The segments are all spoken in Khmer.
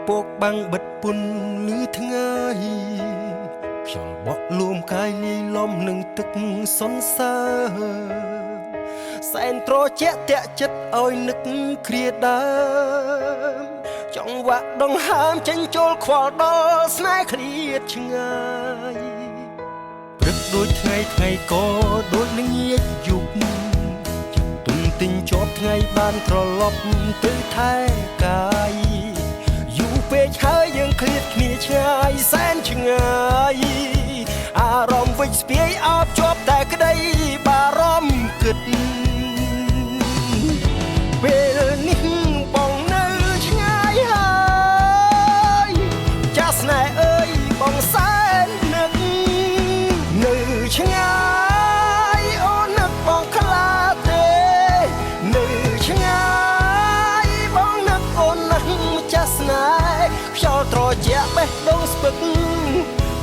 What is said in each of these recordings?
ពកបាំងបិទពុនលឺថ្ងៃខ្យល់បក់លួមកាយលាយលំនឹងទឹកសន្សើរសែនត្រជាក់តាក់ចិត្តឲ្យនឹកគ្រាដើមចង់វាក់ដងហើមចេញចូលខ្វល់ដល់ស្នេហ៍ឃ្លាតឆ្ងាយព្រឹកដូចថ្ងៃក៏ដូចល្ងាចយប់ទុំទិញជាប់ថ្ងៃបានត្រឡប់ទៅថែកាយយូរពេកហើយយើងឃ្លាតគ្នាឆ្ងាយសែនឆ្ងាយអារម្មណ៍វិចស្ពាយអបជាប់តែក្តីបារម្ភគិតពេលនេះបងនៅឆ្ងាយហើយចាស់ស្នេហ៍អើយបងសែននឹកនៅឆ្ងាយអូននឹកបងខ្លាទេនៅឆ្ងាយបងនឹកអូនណាស់ចាស់ស្នេហ៍ខ្យល់ត្រជាក់បេះដូងស្ពឹក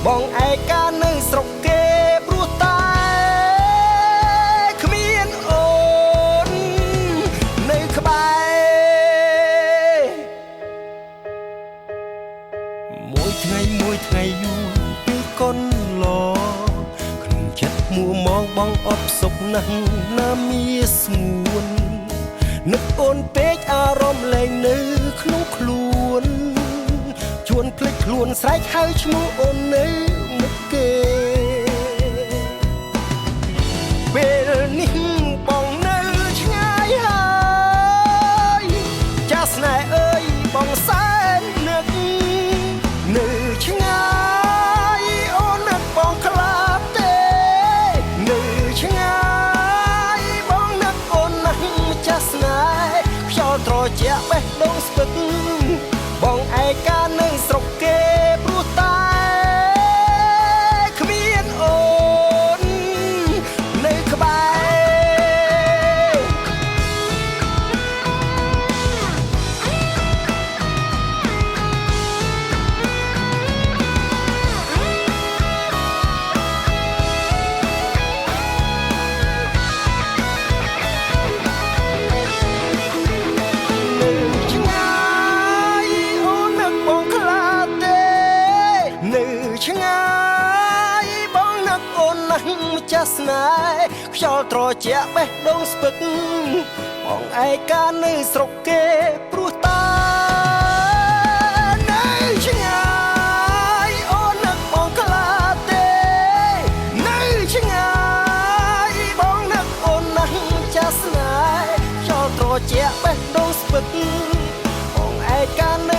បងឯកានៅស្រុកគេព្រោះតែគ្មានអូននៅក្បែរមួយថ្ងៃយូរពីកូនឡក្នុងចិត្តមួមងបងអត់សុខណាស់ណាមាស្ងួននឹកអូនពេកអារម្មណ៍លែងនៅក្នុងខ្លួនជួនភ្លេចខ្លួនស្រែកហៅឈ្មោះអូននៅមុខគេពេលនេះបងនៅឆ្ងាយហើយចាស់ស្នេហ៍អើយបងសែននឹកនៅឆ្ងាយអូននឹកបងខ្លាប់ទេនៅឆ្ងាយបងនឹកអូនណាស់ចាស់ស្នេហ៍ខ្យល់ត្រជាក់បេះដូងស្ពឹកបងឯកានៅស្រុកគេព្រោះតែគ្មានអូននៅក្បែរឆ្ងាយបងនឹកអូនណាស់ចាស់ស្នេហ៍ខ្យល់ត្រជាក់បេះដូងស្ពឹកបងឯកានៅស្រុកគេព្រោះតែនៅឆ្ងាយអូននឹកបងខ្លាទេនៅឆ្ងាយបងនឹកអូនណាស់ចាស់ស្នេហ៍ខ្យល់ត្រជាក់បេះដូងស្ពឹកបងឯកានៅ